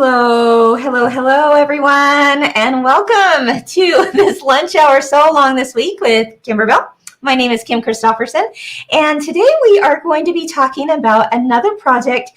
Hello, everyone, and welcome to this lunch hour so long this week with Kimberbell. My name is Kim Christofferson, and today we are going to be talking about another project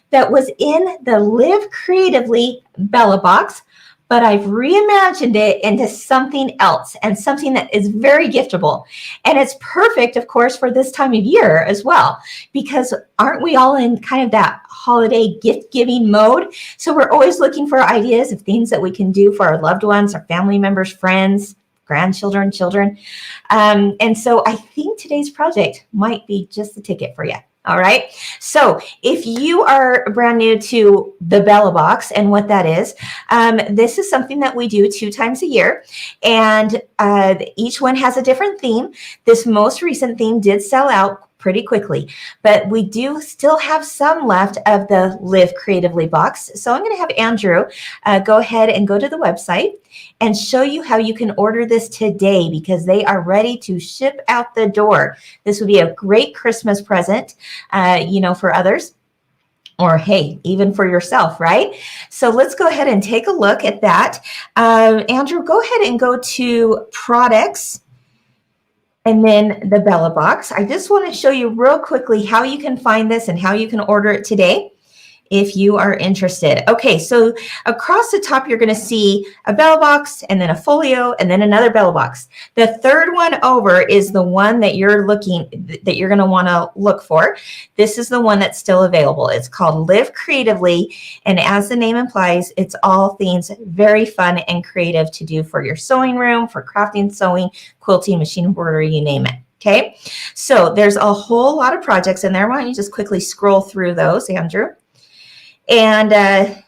that was in the Live Creatively Bella box, but I've reimagined it into something else and something that is very giftable. And it's perfect, of course, for this time of year as well, because aren't we all in kind of that holiday gift giving mode? So we're always looking for ideas of things that we can do for our loved ones, our family members, friends, grandchildren, children. And so I think today's project might be just the ticket for you. All right. So if you are brand new to the Bella box and what that is, this is something that we do 2 times a year, and each one has a different theme. This most recent theme did sell out pretty quickly, but we do still have some left of the Live Creatively box. So I'm going to have Andrew go ahead and go to the website and show you how you can order this today, because they are ready to ship out the door. This would be a great Christmas present, for others, or hey, even for yourself, right? So let's go ahead and take a look at that. Andrew, go ahead and go to products and then the Bella box. I just want to show you real quickly how you can find this and how you can order it today if you are interested. Okay, so across the top, you're going to see a Bella box and then a Folio and then another Bella box. The third one over is the one that you're going to want to look for. This is the one that's still available. It's called Live Creatively, and as the name implies, it's all things very fun and creative to do for your sewing room, for crafting, sewing, quilting, machine embroidery, you name it. Okay, so there's a whole lot of projects in there. Why don't you just quickly scroll through those, Andrew? And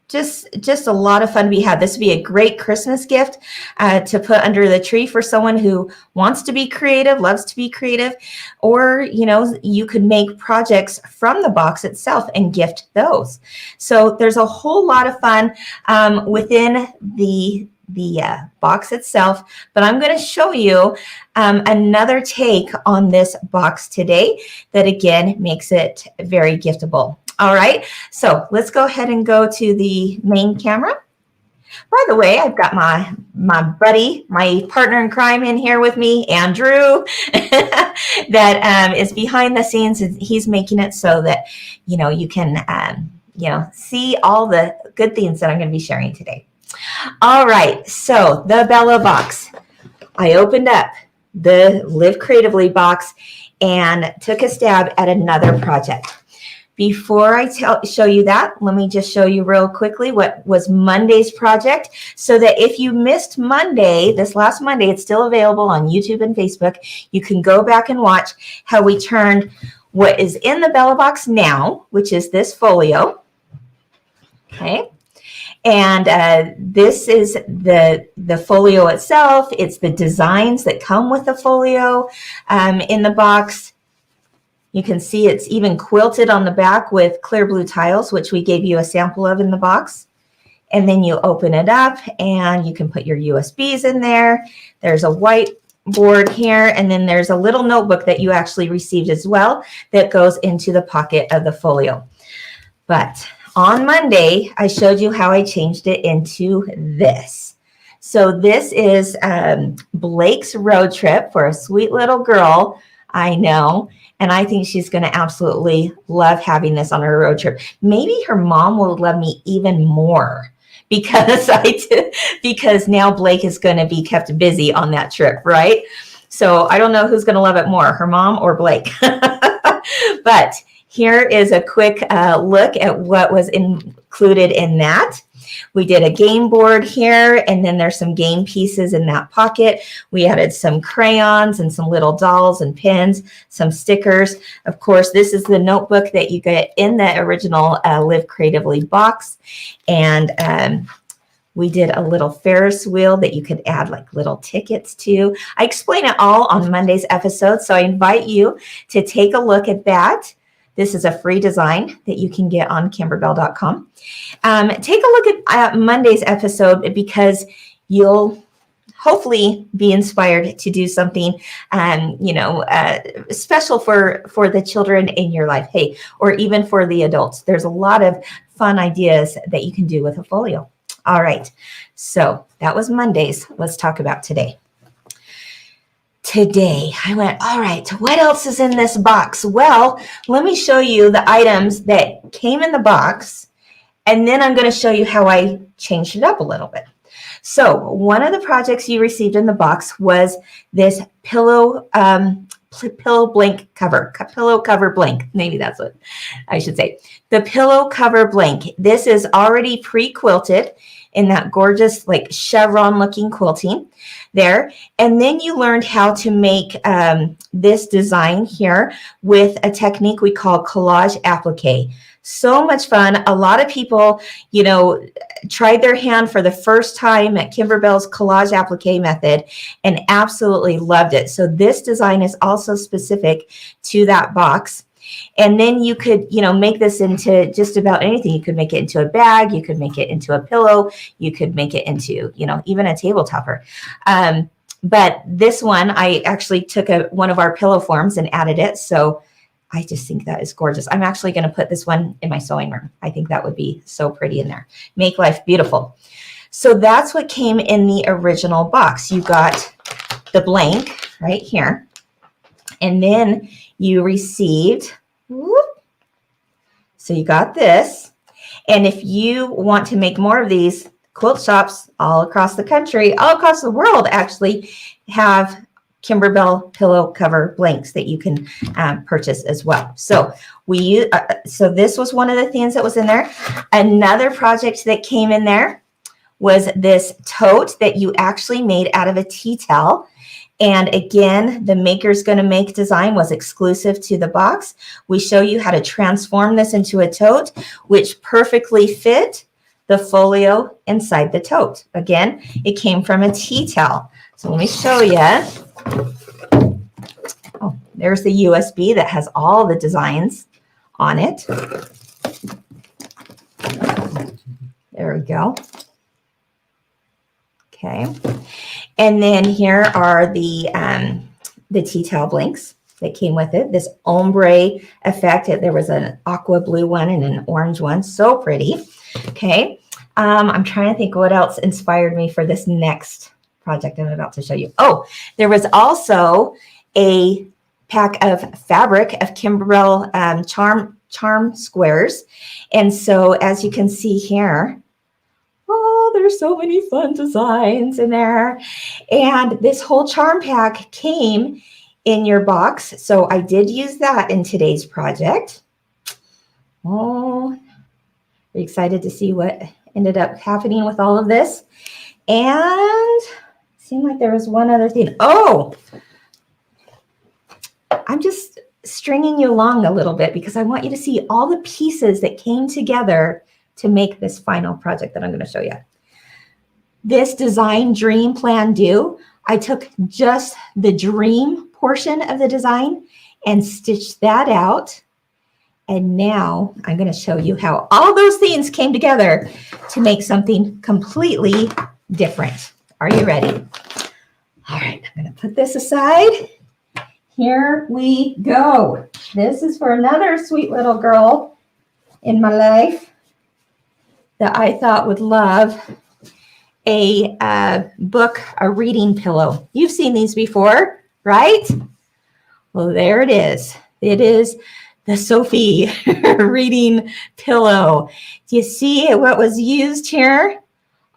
just a lot of fun to be had. This would be a great Christmas gift to put under the tree for someone who wants to be creative, loves to be creative, or, you could make projects from the box itself and gift those. So there's a whole lot of fun within the box itself, but I'm going to show you another take on this box today that again makes it very giftable. All right, so let's go ahead and go to the main camera. By the way, I've got my buddy, my partner in crime in here with me, Andrew, that is behind the scenes. He's making it so that, you can, see all the good things that I'm going to be sharing today. All right, so the Bella box. I opened up the Live Creatively box and took a stab at another project. Before I show you that, let me just show you real quickly what was Monday's project, so that if you missed Monday, this last Monday, it's still available on YouTube and Facebook. You can go back and watch how we turned what is in the Bella box now, which is this folio. Okay. And this is the folio itself. It's the designs that come with the folio in the box. You can see it's even quilted on the back with clear blue tiles, which we gave you a sample of in the box. And then you open it up and you can put your USBs in there. There's a whiteboard here, and then there's a little notebook that you actually received as well that goes into the pocket of the folio. But on Monday, I showed you how I changed it into this. So this is Blake's road trip for a sweet little girl, I know. And I think she's going to absolutely love having this on her road trip. Maybe her mom will love me even more because because now Blake is going to be kept busy on that trip, right? So I don't know who's going to love it more, her mom or Blake. But here is a quick look at what was included in that. We did a game board here, and then there's some game pieces in that pocket. We added some crayons and some little dolls and pins, some stickers. Of course, this is the notebook that you get in the original Live Creatively box. And we did a little Ferris wheel that you could add like little tickets to. I explain it all on Monday's episode, so I invite you to take a look at that. This is a free design that you can get on kimberbell.com. Take a look at Monday's episode, because you'll hopefully be inspired to do something, special for the children in your life. Hey, or even for the adults. There's a lot of fun ideas that you can do with a folio. All right, so that was Mondays. Let's talk about today. Today, I went, all right, what else is in this box? Well, let me show you the items that came in the box, and then I'm going to show you how I changed it up a little bit. So one of the projects you received in the box was this pillow blank cover, pillow cover blank. Maybe that's what I should say. The pillow cover blank. This is already pre-quilted in that gorgeous like chevron looking quilting there. And then you learned how to make this design here with a technique we call collage applique. So much fun. A lot of people, tried their hand for the first time at Kimberbell's collage applique method and absolutely loved it. So this design is also specific to that box. And then you could, make this into just about anything. You could make it into a bag. You could make it into a pillow. You could make it into, even a table topper. But this one, I actually took one of our pillow forms and added it. So I just think that is gorgeous. I'm actually going to put this one in my sewing room. I think that would be so pretty in there. Make life beautiful. So that's what came in the original box. You got the blank right here. And then you received, so you got this. And if you want to make more of these, quilt shops all across the country, all across the world actually have Kimberbell pillow cover blanks that you can purchase as well. So so this was one of the things that was in there. Another project that came in there was this tote that you actually made out of a tea towel. And again, the Maker's Gonna Make design was exclusive to the box. We show you how to transform this into a tote, which perfectly fit the folio inside the tote. Again, it came from a tea towel. So let me show you. Oh, there's the USB that has all the designs on it. There we go. Okay. And then here are the tea towel blanks that came with it. This ombre effect. There was an aqua blue one and an orange one. So pretty. Okay. I'm trying to think what else inspired me for this next project I'm about to show you. Oh, there was also a pack of fabric of Kimberbell charm squares. And so as you can see here, oh, there's so many fun designs in there. And this whole charm pack came in your box. So I did use that in today's project. Oh, are you excited to see what ended up happening with all of this? And it seemed like there was one other thing. Oh, I'm just stringing you along a little bit because I want you to see all the pieces that came together to make this final project that I'm going to show you. This design, dream, plan, do. I took just the dream portion of the design and stitched that out. And now I'm going to show you how all those things came together to make something completely different. Are you ready? All right, I'm going to put this aside. Here we go. This is for another sweet little girl in my life that I thought would love a book, a reading pillow. You've seen these before, right? Well, there it is. It is the Sophie reading pillow. Do you see what was used here?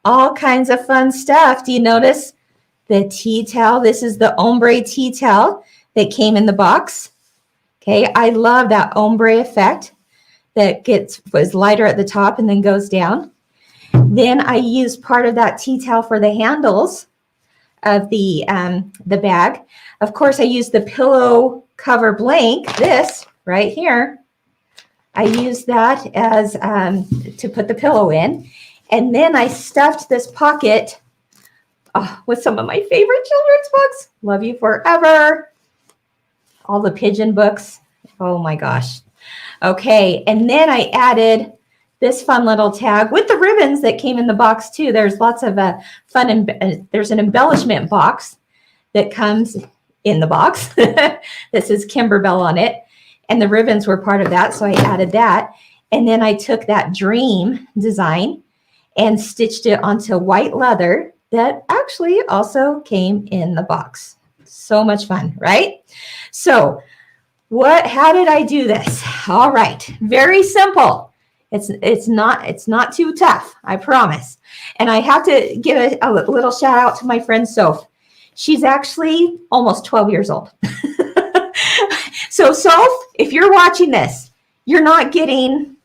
All kinds of fun stuff. Do you notice the tea towel? This is the ombre tea towel that came in the box. Okay, I love that ombre effect that was lighter at the top and then goes down. Then I used part of that tea towel for the handles of the bag. Of course, I used the pillow cover blank, this right here. I used that as to put the pillow in. And then I stuffed this pocket with some of my favorite children's books. Love You Forever. All the pigeon books. Oh my gosh. Okay, and then I added this fun little tag with the ribbons that came in the box too. There's lots of fun, there's an embellishment box that comes in the box. This is Kimberbell on it. And the ribbons were part of that, so I added that. And then I took that dream design and stitched it onto white leather that actually also came in the box. So much fun, right? So how did I do this? All right, very simple. It's not too tough, I promise. And I have to give a little shout out to my friend Soph. She's actually almost 12 years old. So Soph, if you're watching this, you're not getting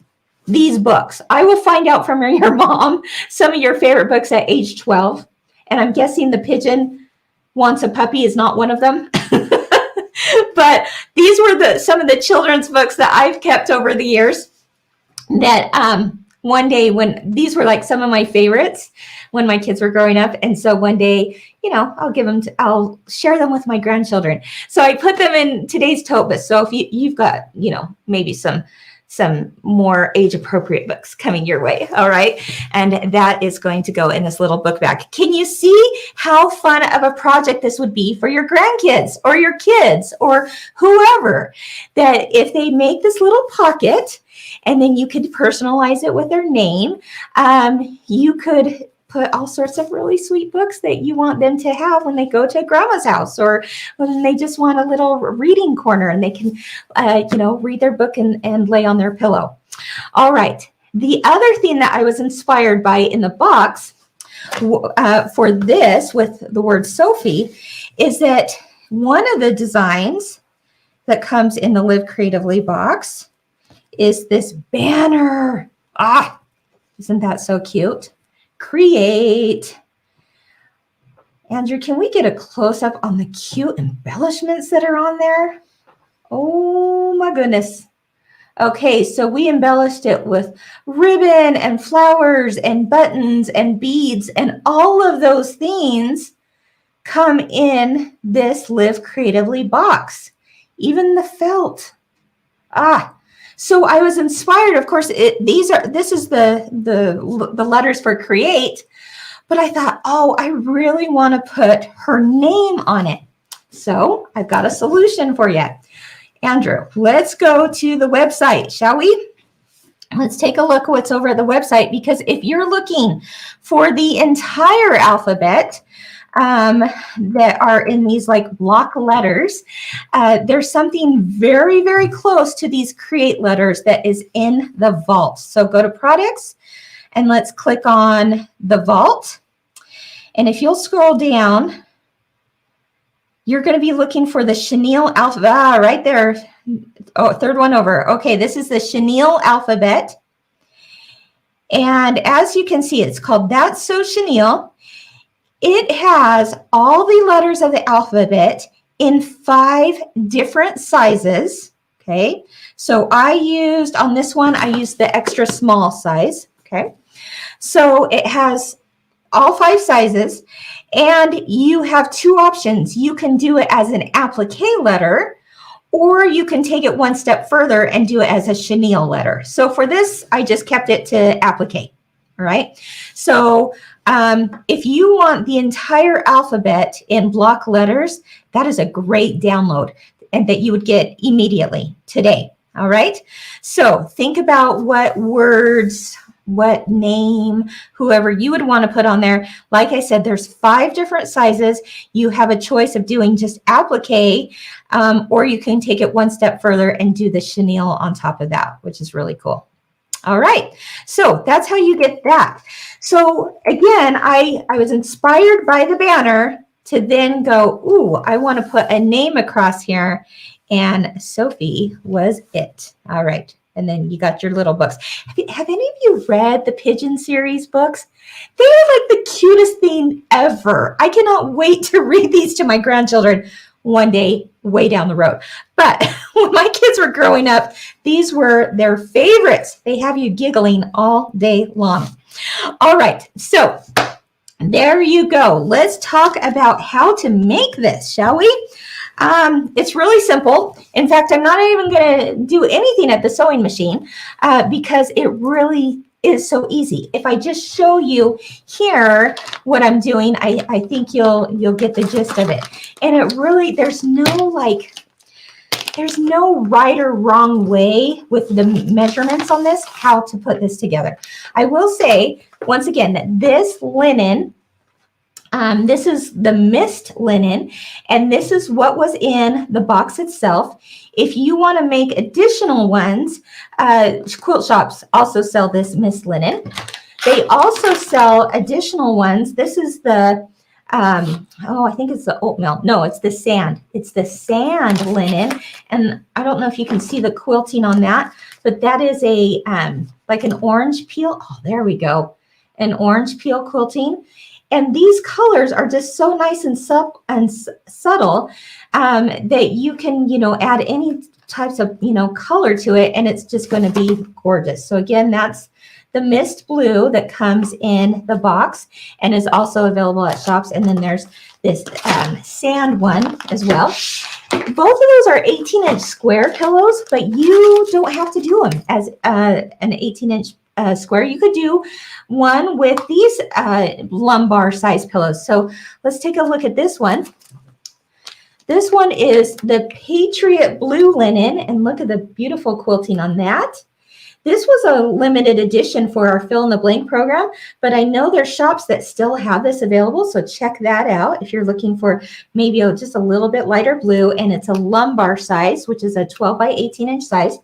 these books. I will find out from your mom some of your favorite books at age 12. And I'm guessing The Pigeon Wants a Puppy is not one of them. But these were some of the children's books that I've kept over the years that one day when these were like some of my favorites when my kids were growing up. And so one day, I'll share them with my grandchildren. So I put them in today's tote book. So if you've got, maybe some more age appropriate books coming your way. All right. And that is going to go in this little book bag. Can you see how fun of a project this would be for your grandkids or your kids or whoever, that if they make this little pocket and then you could personalize it with their name, you could put all sorts of really sweet books that you want them to have when they go to grandma's house or when they just want a little reading corner and they can, read their book and lay on their pillow. All right. The other thing that I was inspired by in the box for this with the word Sophie is that one of the designs that comes in the Live Creatively box is this banner. Isn't that so cute? Create. Andrew, can we get a close-up on the cute embellishments that are on there? Oh my goodness. Okay, so we embellished it with ribbon and flowers and buttons and beads, and all of those things come in this Live Creatively box. Even the felt. So I was inspired. Of course, this is the letters for create, but I thought, I really want to put her name on it. So I've got a solution for you. Andrew, let's go to the website, shall we? Let's take a look at what's over at the website, because if you're looking for the entire alphabet, that are in these like block letters, there's something very, very close to these create letters that is in the vault. So go to products and let's click on the vault. And if you'll scroll down, you're going to be looking for the chenille alphabet. Right there. Third one over. Okay, this is the chenille alphabet. And as you can see, it's called That's So Chenille. It has all the letters of the alphabet in 5 different sizes. Okay, so on this one, I used the extra small size. Okay, so it has all 5 sizes, and you have 2 options. You can do it as an applique letter, or you can take it one step further and do it as a chenille letter. So for this, I just kept it to applique. All right, so if you want the entire alphabet in block letters, that is a great download and that you would get immediately today. All right. So think about what words, what name, whoever you would want to put on there. Like I said, there's 5 different sizes. You have a choice of doing just applique, or you can take it one step further and do the chenille on top of that, which is really cool. All right, so that's how you get that. So again, I was inspired by the banner to then go, I want to put a name across here, and Sophie was it. All right, and then you got your little books. Have any of you read the Pigeon series books? They are like the cutest thing ever. I cannot wait to read these to my grandchildren one day way down the road. But when my kids were growing up, these were their favorites. They have you giggling all day long. All right, so there you go. Let's talk about how to make this, shall we? It's really simple. In fact, I'm not even going to do anything at the sewing machine because it really is so easy. If I just show you here what I'm doing, I think you'll get the gist of it. And it really, there's no right or wrong way with the measurements on this, how to put this together. I will say, once again, that this linen, this is the mist linen, and this is what was in the box itself. If you want to make additional ones, quilt shops also sell this mist linen. They also sell additional ones. This is the, I think it's the oatmeal. No, it's the sand. It's the sand linen. And I don't know if you can see the quilting on that, but that is a, like an orange peel. Oh, there we go. An orange peel quilting. And these colors are just so nice and subtle that you can, add any types of, color to it, and it's just going to be gorgeous. So again, that's the mist blue that comes in the box and is also available at shops. And then there's this sand one as well. Both of those are 18-inch square pillows, but you don't have to do them as an 18-inch square. You could do one with these lumbar size pillows. So let's take a look at this one. This one is the Patriot Blue linen, and look at the beautiful quilting on that. This was a limited edition for our Fill in the Blank program, but I know there's shops that still have this available, so check that out if you're looking for maybe just a little bit lighter blue, and it's a lumbar size, which is a 12 by 18-inch size.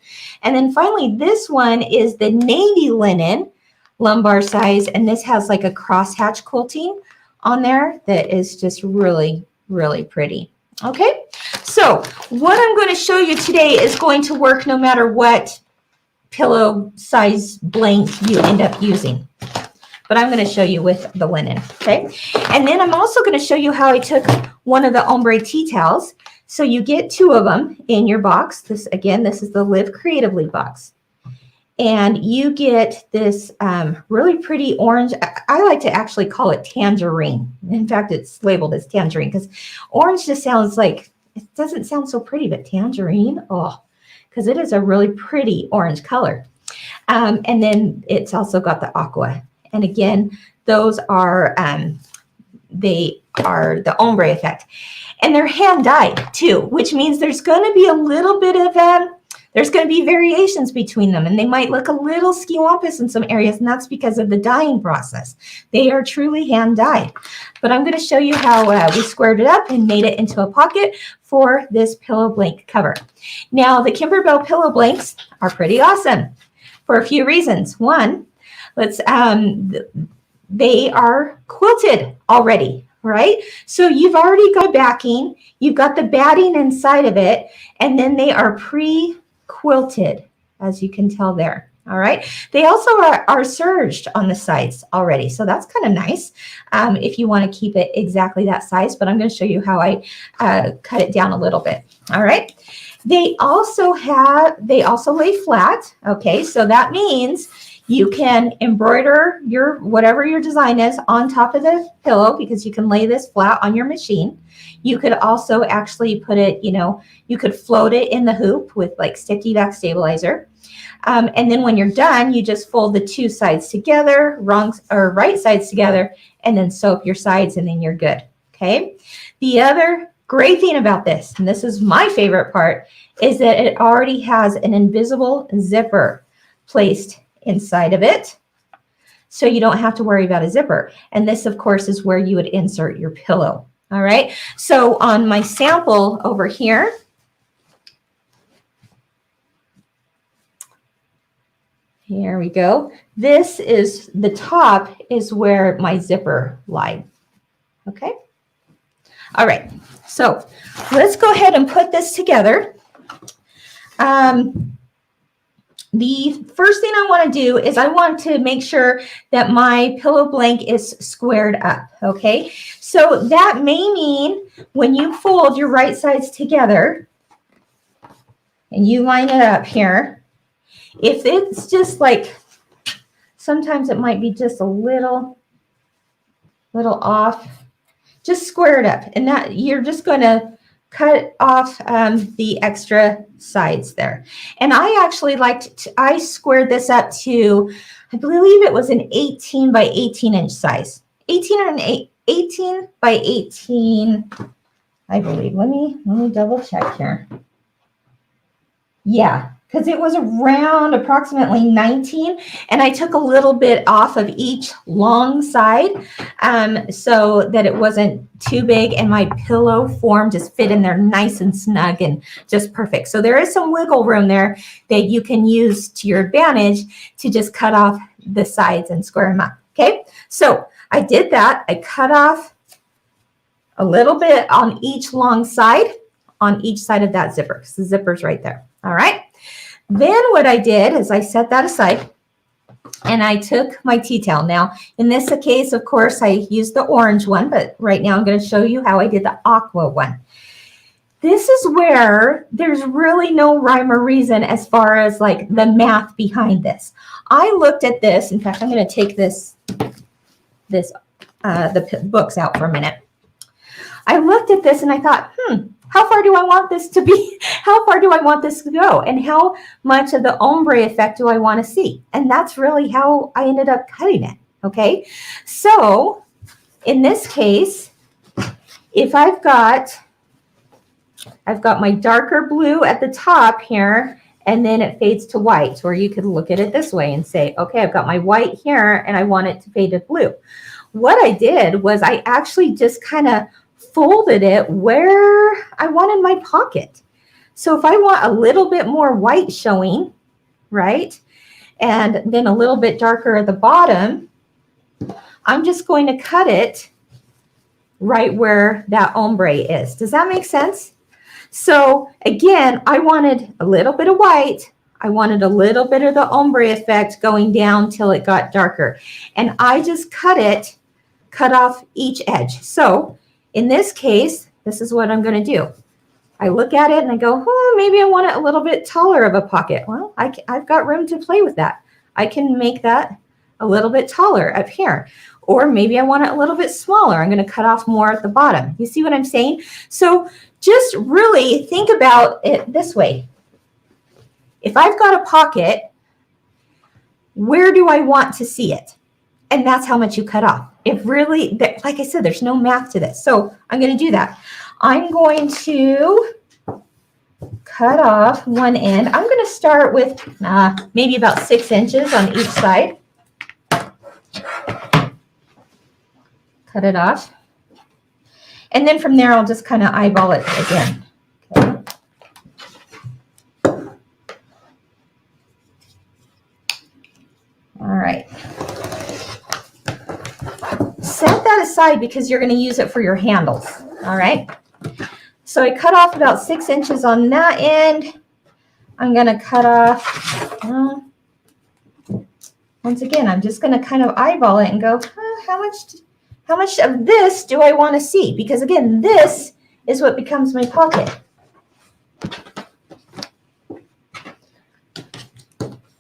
And then finally, this one is the navy linen lumbar size, and this has like a crosshatch quilting on there that is just really, really pretty. Okay, so what I'm going to show you today is going to work no matter what pillow size blank you end up using, but I'm going to show you with the linen. Okay, and then I'm also going to show you how I took one of the ombre tea towels. So you get 2 of them in your box. This is the Live Creatively box, and you get this really pretty orange. I like to actually call it tangerine. In fact, it's labeled as tangerine because orange just sounds like, it doesn't sound so pretty, but tangerine, oh, because it is a really pretty orange color. And then it's also got the aqua. And again, those are, they are the ombre effect. And they're hand dyed too, which means there's going to be a little bit of, there's going to be variations between them, and they might look a little skiwampus in some areas, and that's because of the dyeing process. They are truly hand dyed. But I'm going to show you how we squared it up and made it into a pocket for this pillow blank cover. Now, the Kimberbell pillow blanks are pretty awesome for a few reasons. One, they are quilted already, right? So you've already got backing, you've got the batting inside of it, and then they are pre-quilted, as you can tell there. All right. They also are serged on the sides already. So that's kind of nice if you want to keep it exactly that size. But I'm going to show you how I cut it down a little bit. All right. They also lay flat. Okay. So that means you can embroider whatever your design is on top of the pillow, because you can lay this flat on your machine. You could also actually put it, you could float it in the hoop with like sticky back stabilizer. And then when you're done, you just fold the 2 sides together, right sides together, and then sew up your sides, and then you're good. Okay. The other great thing about this, and this is my favorite part, is that it already has an invisible zipper placed inside of it. So you don't have to worry about a zipper. And this, of course, is where you would insert your pillow. All right. So on my sample over here, here we go. This is the top is where my zipper lied. Okay. All right. So let's go ahead and put this together. The first thing I want to do is I want to make sure that my pillow blank is squared up. Okay. So that may mean when you fold your right sides together and you line it up here, if it's just like, sometimes it might be just a little off, just square it up. And that you're just going to cut off the extra sides there. And I actually I squared this up to, I believe it was an 18 by 18 inch size. 18 by 18, I believe. Let me double check here. Yeah, because it was around approximately 19, and I took a little bit off of each long side so that it wasn't too big, and my pillow form just fit in there nice and snug and just perfect. So there is some wiggle room there that you can use to your advantage to just cut off the sides and square them up. Okay, so I did that. I cut off a little bit on each long side, on each side of that zipper, because the zipper's right there. All right. Then what I did is I set that aside and I took my tea towel. Now, in this case, of course, I used the orange one, but right now I'm going to show you how I did the aqua one. This is where there's really no rhyme or reason as far as like the math behind this. I looked at this. In fact, I'm going to take the books out for a minute. I looked at this and I thought, how far do I want this to be? How far do I want this to go? And how much of the ombre effect do I want to see? And that's really how I ended up cutting it. Okay. So in this case, if I've got my darker blue at the top here, and then it fades to white, or you could look at it this way and say, okay, I've got my white here and I want it to fade to blue. What I did was I actually just kind of folded it where I wanted my pocket. So if I want a little bit more white showing, right, and then a little bit darker at the bottom, I'm just going to cut it right where that ombre is. Does that make sense? So again, I wanted a little bit of white. I wanted a little bit of the ombre effect going down till it got darker. And I just cut off each edge. So in this case, this is what I'm going to do. I look at it and I go, oh, maybe I want it a little bit taller of a pocket. Well, I've got room to play with that. I can make that a little bit taller up here. Or maybe I want it a little bit smaller. I'm going to cut off more at the bottom. You see what I'm saying? So just really think about it this way. If I've got a pocket, where do I want to see it? And that's how much you cut off. It really, like I said, there's no math to this. So I'm going to do that. I'm going to cut off one end. I'm going to start with maybe about 6 inches on each side. Cut it off. And then from there, I'll just kind of eyeball it again. Okay. All right. Set that aside because you're going to use it for your handles. All right. So I cut off about 6 inches on that end. I'm going to cut off, once again, I'm just going to kind of eyeball it and go, how much of this do I want to see? Because again, this is what becomes my pocket.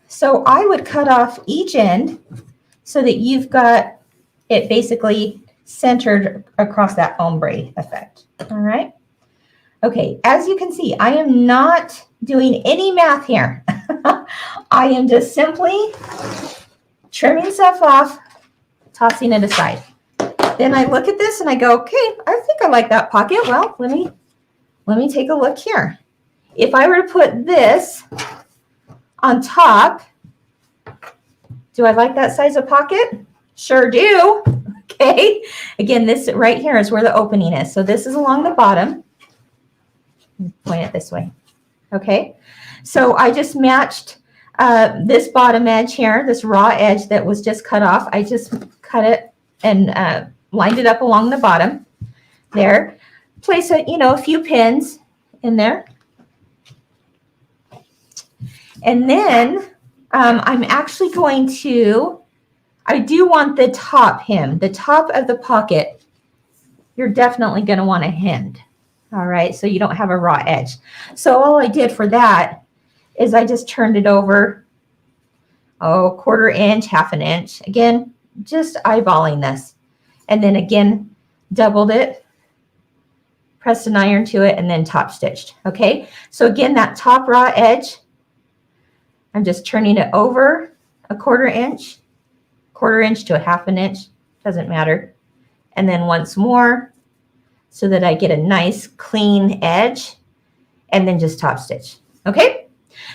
So I would cut off each end so that you've got it basically centered across that ombre effect. All right. Okay, as you can see, I am not doing any math here. I am just simply trimming stuff off, tossing it aside. Then I look at this and I go, okay, I think I like that pocket. Well, let me take a look here. If I were to put this on top, do I like that size of pocket? Sure do. Okay. Again, this right here is where the opening is. So this is along the bottom. Point it this way. Okay. So I just matched this bottom edge here, this raw edge that was just cut off. I just cut it and lined it up along the bottom there. Place a few pins in there. And then I'm actually going to, I do want the top hem, the top of the pocket. You're definitely going to want a hem. All right, so you don't have a raw edge. So all I did for that is I just turned it over, a 1/4 inch, 1/2 inch. Again, just eyeballing this. And then again, doubled it pressed an iron to it, and then top stitched. Okay, so again, that top raw edge, I'm just turning it over a quarter inch to a half an inch, doesn't matter. And then once more so that I get a nice clean edge, and then just top stitch. Okay,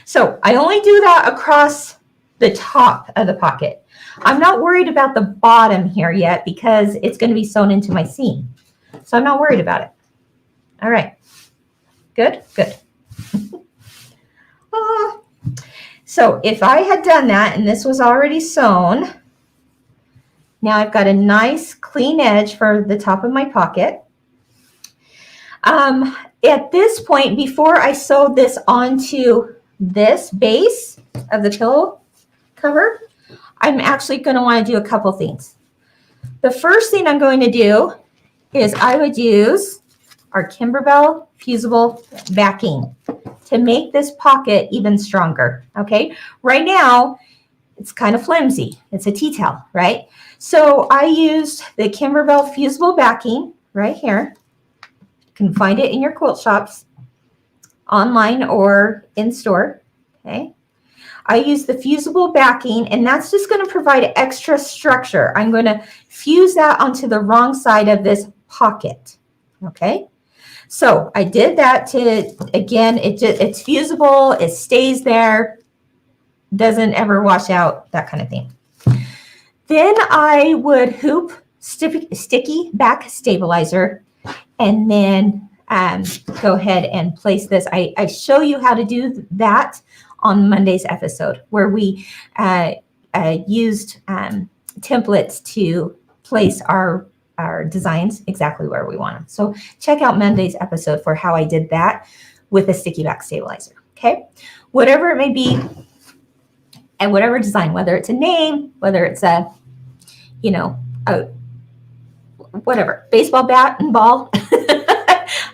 so I only do that across the top of the pocket. I'm not worried about the bottom here yet because it's going to be sewn into my seam. So I'm not worried about it. All right, good, good. So if I had done that and this was already sewn, now I've got a nice clean edge for the top of my pocket. At this point, before I sewed this onto this base of the pillow cover, I'm actually going to want to do a couple things. The first thing I'm going to do is I would use our Kimberbell fusible backing to make this pocket even stronger. Okay, right now it's kind of flimsy. It's a tea towel, right? So I used the Kimberbell fusible backing right here. You can find it in your quilt shops, online or in store. Okay, I use the fusible backing, and that's just going to provide extra structure. I'm going to fuse that onto the wrong side of this pocket. Okay, so I did that to, again, it's fusible, it stays there, doesn't ever wash out, that kind of thing. Then I would hoop sticky back stabilizer, and then go ahead and place this. I show you how to do that on Monday's episode, where we used templates to place our designs exactly where we want them. So check out Monday's episode for how I did that with a sticky back stabilizer. Okay, whatever it may be, and whatever design, whether it's a name, whether it's a, you know, whatever, baseball bat and ball.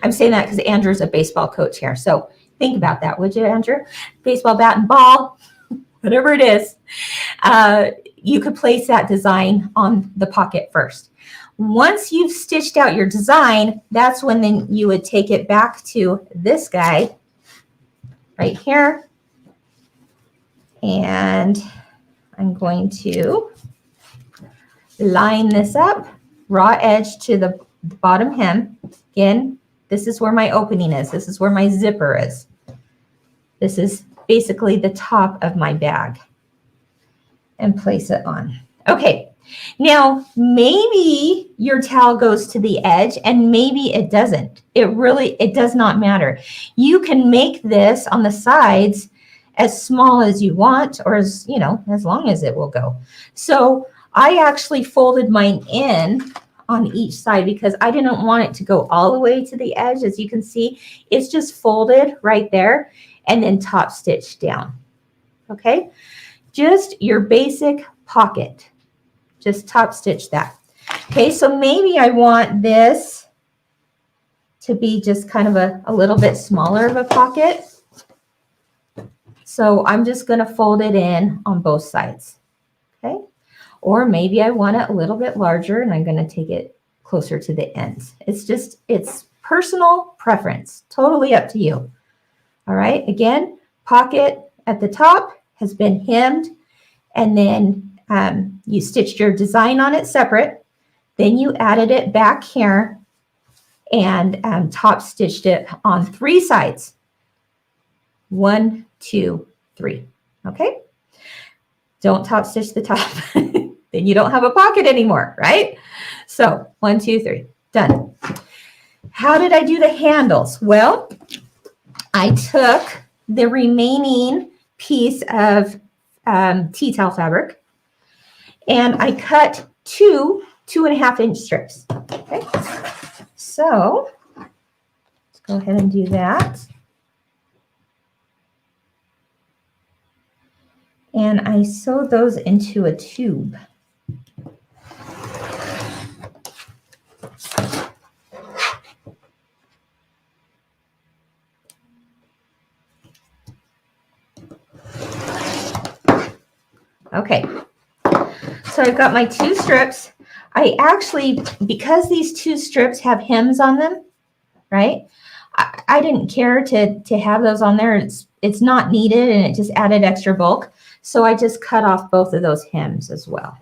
I'm saying that because Andrew's a baseball coach here. So think about that, would you, Andrew? Baseball bat and ball, whatever it is, you could place that design on the pocket first. Once you've stitched out your design, that's when then you would take it back to this guy right here. And I'm going to line this up, raw edge to the bottom hem. Again, this is where my opening is. This is where my zipper is. This is basically the top of my bag. And place it on. Okay, now maybe your towel goes to the edge and maybe it doesn't. It does not matter. You can make this on the sides as small as you want, or as, you know, as long as it will go. So I actually folded mine in on each side because I didn't want it to go all the way to the edge. As you can see, it's just folded right there and then top stitched down. Okay, just your basic pocket, just top stitch that. Okay, so maybe I want this to be just kind of a little bit smaller of a pocket. So I'm just going to fold it in on both sides. Okay, or maybe I want it a little bit larger and I'm going to take it closer to the ends. It's personal preference, totally up to you. All right, again, pocket at the top has been hemmed, and then you stitched your design on it separate. Then you added it back here and top stitched it on three sides. 1, 2, 3. Okay, don't top stitch the top. Then you don't have a pocket anymore, right? So 1, 2, 3, done. How did I do the handles? Well, I took the remaining piece of tea towel fabric and I cut 2.5 inch strips. Okay, so let's go ahead and do that. And I sewed those into a tube. Okay, so I've got my 2 strips. I actually, because these 2 strips have hems on them, right? I didn't care to have those on there. It's not needed, and it just added extra bulk. So I just cut off both of those hems as well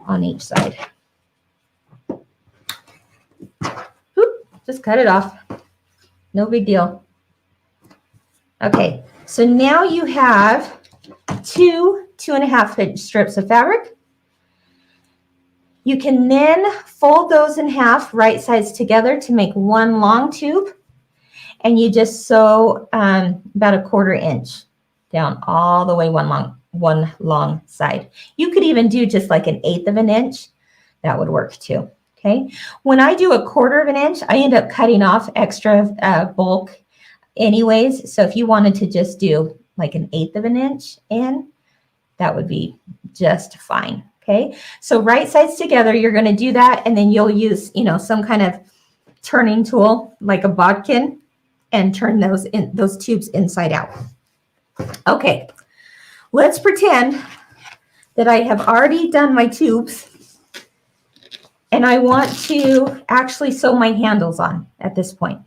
on each side. Oop, just cut it off. No big deal. Okay, so now you have 2.5 inch strips of fabric. You can then fold those in half, right sides together, to make one long tube. And you just sew about 1/4 inch down all the way one long side. You could even do just like 1/8 of an inch. That would work too. Okay. When I do 1/4 of an inch, I end up cutting off extra bulk anyways. So if you wanted to just do like 1/8 of an inch in, that would be just fine. Okay. So right sides together, you're going to do that. And then you'll use, some kind of turning tool like a bodkin and turn those tubes inside out. Okay. Let's pretend that I have already done my tubes and I want to actually sew my handles on at this point.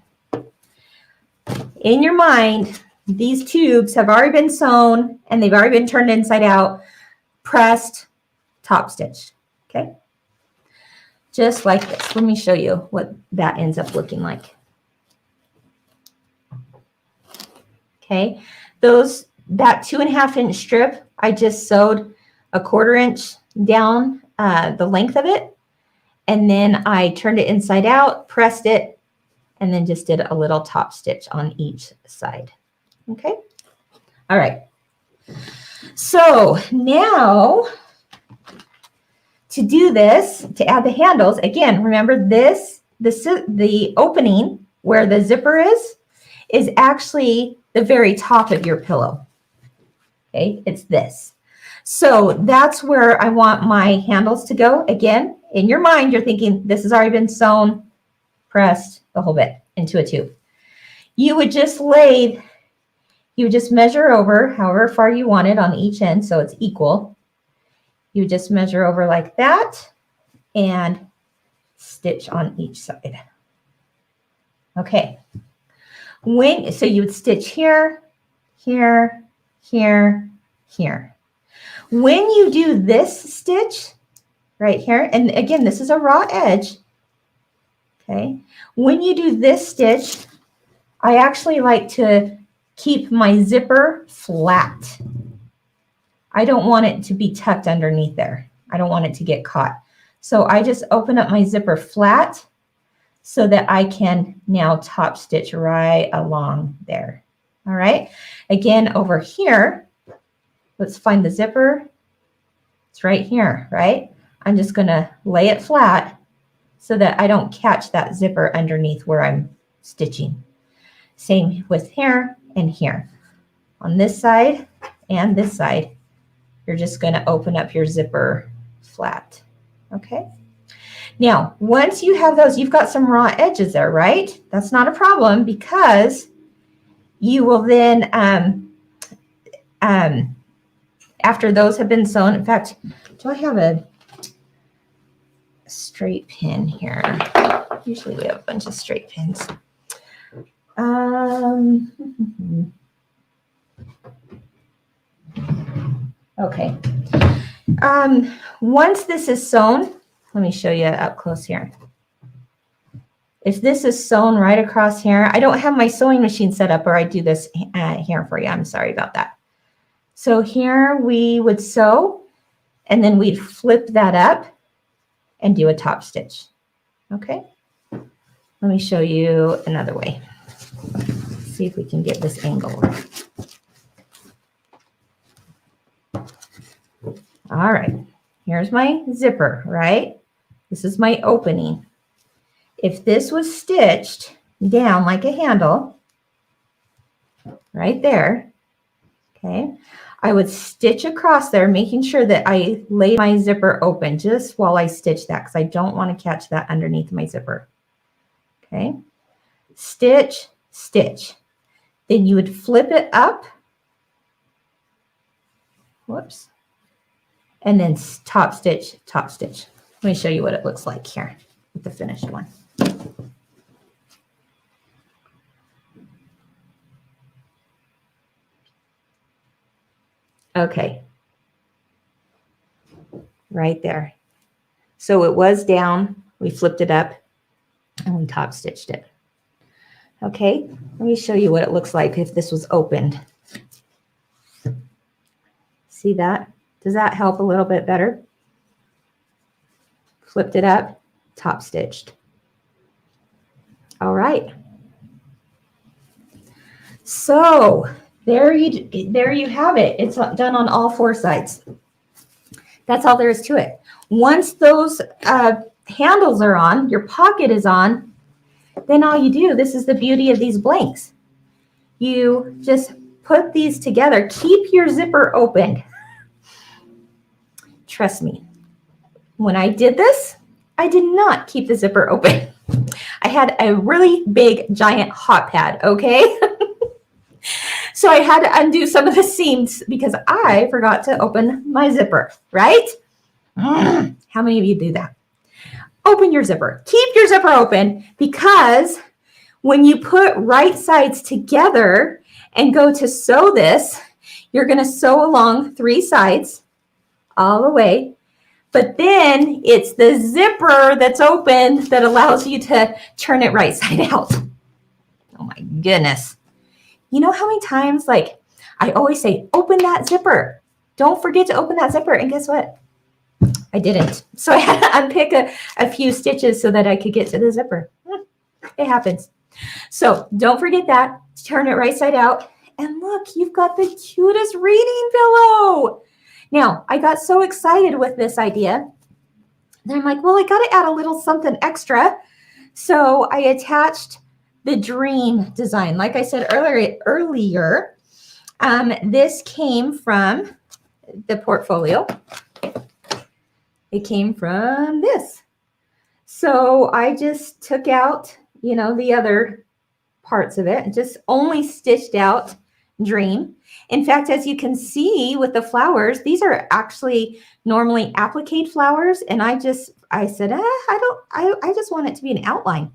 In your mind, these tubes have already been sewn and they've already been turned inside out, pressed, top stitched. Okay. Just like this. Let me show you what that ends up looking like. Okay. That 2.5 inch strip, I just sewed 1/4 inch down the length of it. And then I turned it inside out, pressed it, and then just did a little top stitch on each side. Okay. All right. So now to do this, to add the handles, again, remember the opening where the zipper is actually the very top of your pillow. Okay, it's this. So that's where I want my handles to go. Again, in your mind, you're thinking this has already been sewn, pressed, the whole bit into a tube. You would just measure over however far you want it on each end so it's equal. You just measure over like that and stitch on each side. Okay. So you would stitch here, here, here, here. When you do this stitch right here, and again, this is a raw edge. Okay. When you do this stitch, I actually like to keep my zipper flat. I don't want it to be tucked underneath there. I don't want it to get caught. So I just open up my zipper flat so that I can now top stitch right along there. All right. Again, over here, let's find the zipper. It's right here, right? I'm just going to lay it flat so that I don't catch that zipper underneath where I'm stitching. Same with here and here. On this side and this side, you're just going to open up your zipper flat. Okay. Now, once you have those, you've got some raw edges there, right? That's not a problem because you will then, after those have been sewn, in fact, do I have a straight pin here? Usually we have a bunch of straight pins. Okay. Once this is sewn, let me show you up close here. If this is sewn right across here, I don't have my sewing machine set up or I do this here for you. I'm sorry about that. So here we would sew and then we'd flip that up and do a top stitch. Okay. Let me show you another way. See if we can get this angle right. All right. Here's my zipper, right? This is my opening. If this was stitched down like a handle, right there, okay, I would stitch across there, making sure that I lay my zipper open just while I stitch that because I don't want to catch that underneath my zipper. Okay, stitch, stitch. Then you would flip it up. Whoops. And then top stitch, top stitch. Let me show you what it looks like here with the finished one. Okay. Right there. So it was down, we flipped it up, and we top stitched it. Okay, let me show you what it looks like if this was opened. See that? Does that help a little bit better? Flipped it up, top stitched. All right. So there you have it. It's done on all 4 sides. That's all there is to it. Once those handles are on, your pocket is on, then all you do, this is the beauty of these blanks. You just put these together. Keep your zipper open. Trust me, when I did this, I did not keep the zipper open. I had a really big, giant hot pad, okay? So I had to undo some of the seams because I forgot to open my zipper, right? How many of you do that? Open your zipper. Keep your zipper open, because when you put right sides together and go to sew this, you're going to sew along 3 sides all the way. But then it's the zipper that's open that allows you to turn it right side out. Oh my goodness. You know how many times, like, I always say, open that zipper. Don't forget to open that zipper. And guess what? I didn't. So I had to unpick a few stitches so that I could get to the zipper. It happens. So don't forget that. Turn it right side out. And look, you've got the cutest reading pillow. Now, I got so excited with this idea. Then I'm like, well, I got to add a little something extra. So I attached the dream design. Like I said earlier, this came from the portfolio. It came from this. So I just took out, you know, the other parts of it and just only stitched out dream. In fact, as you can see with the flowers, these are actually normally applique flowers. And I said, I just want it to be an outline.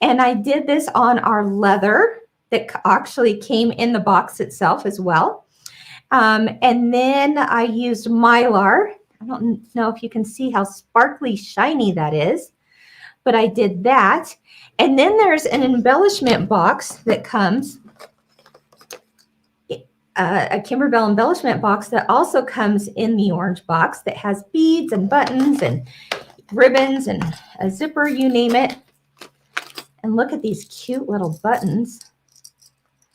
And I did this on our leather that actually came in the box itself as well. And then I used Mylar. I don't know if you can see how sparkly shiny that is, but I did that. And then there's an embellishment box that comes, a Kimberbell embellishment box that also comes in the orange box that has beads and buttons and ribbons and a zipper, you name it. And look at these cute little buttons.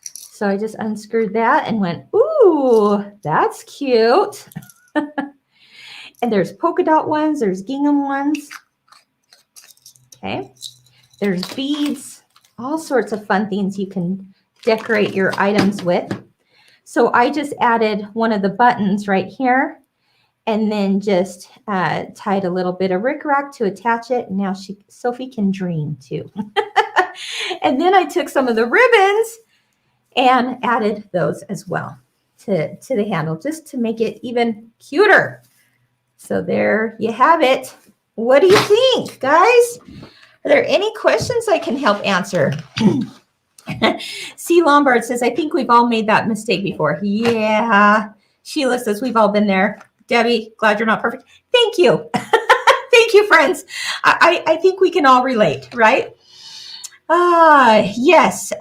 So I just unscrewed that and went, ooh, that's cute. And there's polka dot ones, there's gingham ones. Okay, there's beads, all sorts of fun things you can decorate your items with. So I just added one of the buttons right here and then just tied a little bit of rickrack to attach it. Now Sophie can dream too. And then I took some of the ribbons and added those as well to the handle just to make it even cuter. So there you have it. What do you think, guys? Are there any questions I can help answer? C. Lombard says, I think we've all made that mistake before. Yeah. Sheila says, we've all been there. Debbie, glad you're not perfect. Thank you. Thank you, friends. I think we can all relate, right? Yes.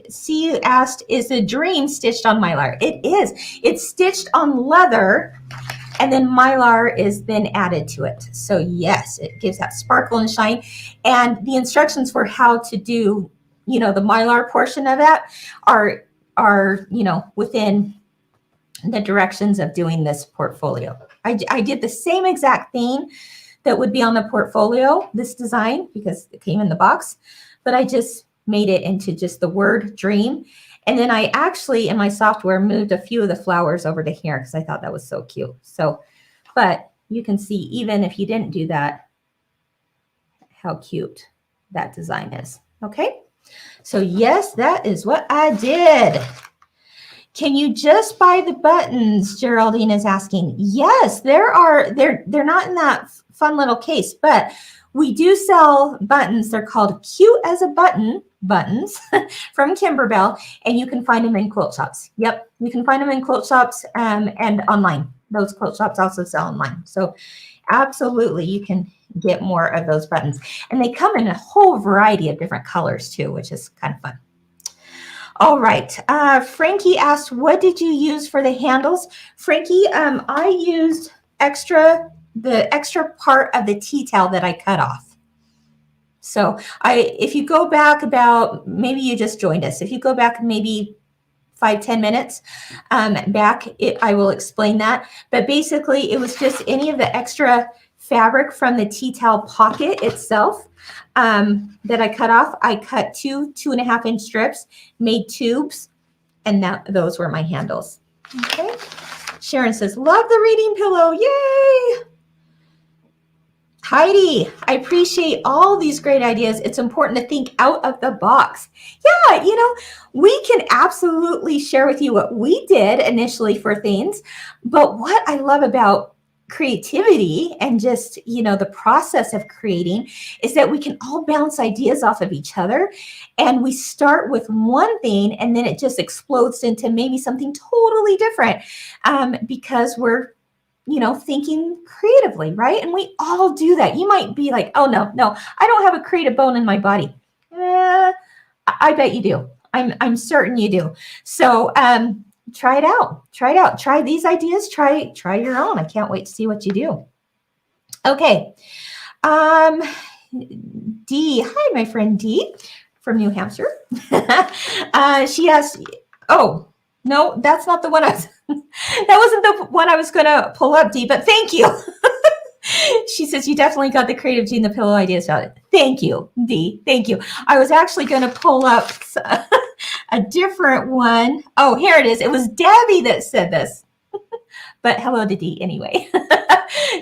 C asked, is the dream stitched on Mylar? It is. It's stitched on leather, and then Mylar is then added to it. So yes, it gives that sparkle and shine. And the instructions for how to do, you know, the Mylar portion of that are, you know, within the directions of doing this portfolio. I did the same exact thing that would be on the portfolio, this design, because it came in the box, but I just made it into just the word dream. And then I actually, in my software, moved a few of the flowers over to here because I thought that was so cute. So, but you can see, even if you didn't do that, how cute that design is. Okay. So yes, that is what I did. Can you just buy the buttons? Geraldine is asking. Yes, they're not in that fun little case, but We do sell buttons. They're called Cute as a Button buttons from Kimberbell, and you can find them in quilt shops. Yep, you can find them in quilt shops and online. Those quilt shops also sell online. So absolutely, you can get more of those buttons. And they come in a whole variety of different colors too, which is kind of fun. All right, Frankie asked, what did you use for the handles? Frankie, I used the extra part of the tea towel that I cut off. So if you go back about, maybe you just joined us, if you go back maybe 5-10 minutes back, I will explain that. But basically, it was just any of the extra fabric from the tea towel pocket itself that I cut off. I cut 2.5-inch strips, made tubes, and those were my handles. Okay. Sharon says, love the reading pillow. Yay! Heidi, I appreciate all these great ideas. It's important to think out of the box. Yeah, we can absolutely share with you what we did initially for things, but what I love about creativity and just, the process of creating is that we can all bounce ideas off of each other, and we start with one thing and then it just explodes into maybe something totally different because we're thinking creatively, right? And we all do that. You might be like, oh, no, I don't have a creative bone in my body. I bet you do. I'm certain you do. So try it out. Try these ideas. Try your own. I can't wait to see what you do. Okay. Dee. Hi, my friend Dee from New Hampshire. She asked, oh, no, that's not the one that wasn't the one I was going to pull up, Dee, but thank you. She says, you definitely got the creative gene, the pillow ideas out. Thank you, Dee. Thank you. I was actually going to pull up a different one. Oh, here it is. It was Debbie that said this. But hello to Dee anyway.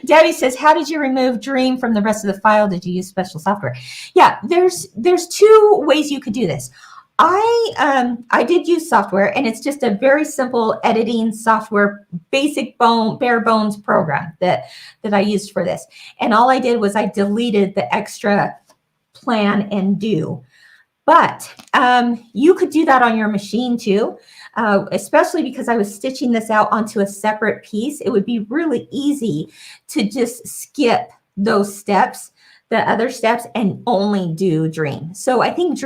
Debbie says, how did you remove Dream from the rest of the file? Did you use special software? Yeah, there's 2 ways you could do this. I did use software, and it's just a very simple editing software, bare bones program that I used for this. And all I did was I deleted the extra plan and do. But you could do that on your machine too, especially because I was stitching this out onto a separate piece. It would be really easy to just skip those steps, the other steps, and only do Dream. So I think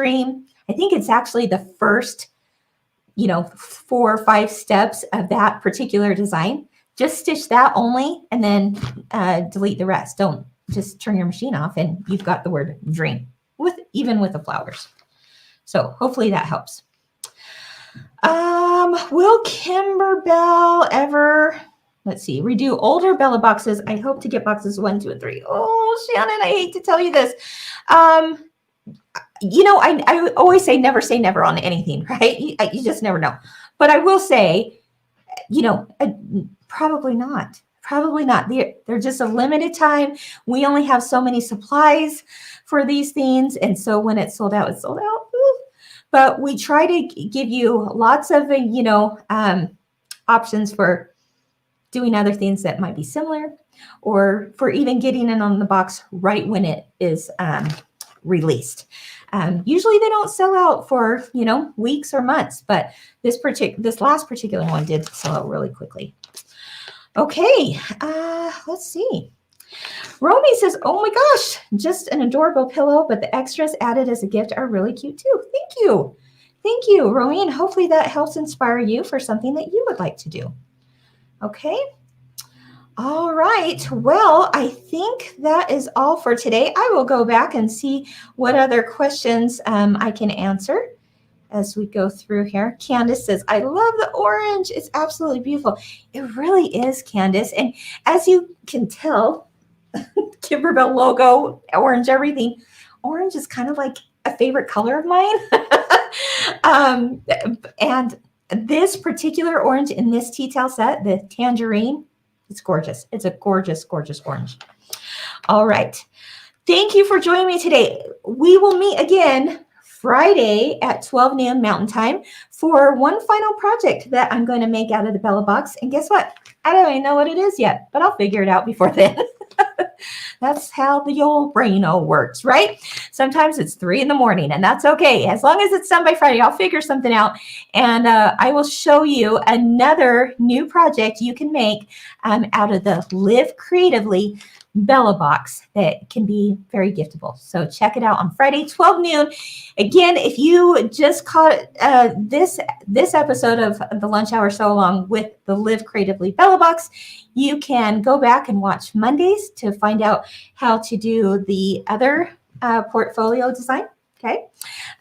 it's actually the first, 4 or 5 steps of that particular design. Just stitch that only and then delete the rest. Don't just turn your machine off and you've got the word Dream, even with the flowers. So hopefully that helps. Will Kimberbell ever, let's see, redo older Bella boxes? I hope to get boxes 1, 2, and 3. Oh, Shannon, I hate to tell you this. I always say never on anything, right? You just never know. But I will say, probably not. Probably not. They're just a limited time. We only have so many supplies for these things. And so when it's sold out, it's sold out. But we try to give you lots of, options for doing other things that might be similar, or for even getting it on the box right when it is released. Usually they don't sell out for, weeks or months, but this last particular one did sell out really quickly. Okay, let's see. Romy says, oh my gosh, just an adorable pillow, but the extras added as a gift are really cute too. Thank you. Thank you, Romy, and hopefully that helps inspire you for something that you would like to do. Okay. All right. Well, I think that is all for today. I will go back and see what other questions I can answer as we go through here. Candace says, I love the orange. It's absolutely beautiful. It really is, Candace. And as you can tell, Kimberbell logo, orange, everything. Orange is kind of like a favorite color of mine. And this particular orange in this tea towel set, the tangerine, it's gorgeous. It's a gorgeous, gorgeous orange. All right. Thank you for joining me today. We will meet again Friday at 12 noon Mountain Time for one final project that I'm going to make out of the Bella box. And guess what? I don't even know what it is yet, but I'll figure it out before then. That's how the old brain works, right? Sometimes it's 3 in the morning, and that's okay. As long as it's done by Friday, I'll figure something out, and I will show you another new project you can make out of the Live Creatively Bella box that can be very giftable. So check it out on Friday, 12 noon. Again, if you just caught this episode of the Lunch Hour So Long with the Live Creatively Bella box, you can go back and watch Mondays to find out how to do the other portfolio design. Okay.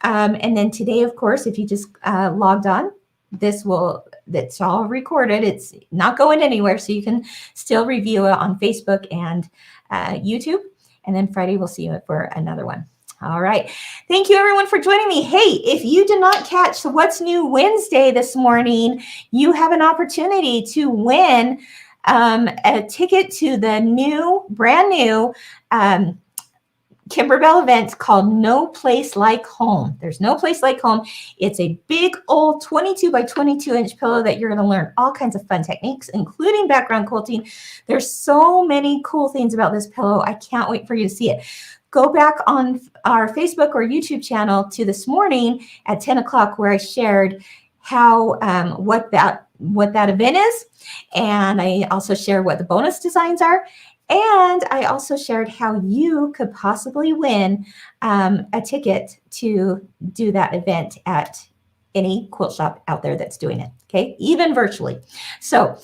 And then today, of course, if you just logged on, that's all recorded. It's not going anywhere, so you can still review it on Facebook and YouTube. And then Friday, we'll see you for another one. All right. Thank you, everyone, for joining me. Hey, if you did not catch What's New Wednesday this morning, you have an opportunity to win a ticket to the brand new Kimberbell event called No Place Like Home. There's no place like home. It's a big old 22 by 22 inch pillow that you're going to learn all kinds of fun techniques, including background quilting. There's so many cool things about this pillow. I can't wait for you to see it. Go back on our Facebook or YouTube channel to this morning at 10 o'clock where I shared how what that event is. And I also shared what the bonus designs are. And I also shared how you could possibly win a ticket to do that event at any quilt shop out there that's doing it, okay? Even virtually. So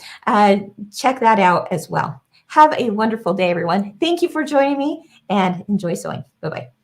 check that out as well. Have a wonderful day, everyone. Thank you for joining me and enjoy sewing. Bye-bye.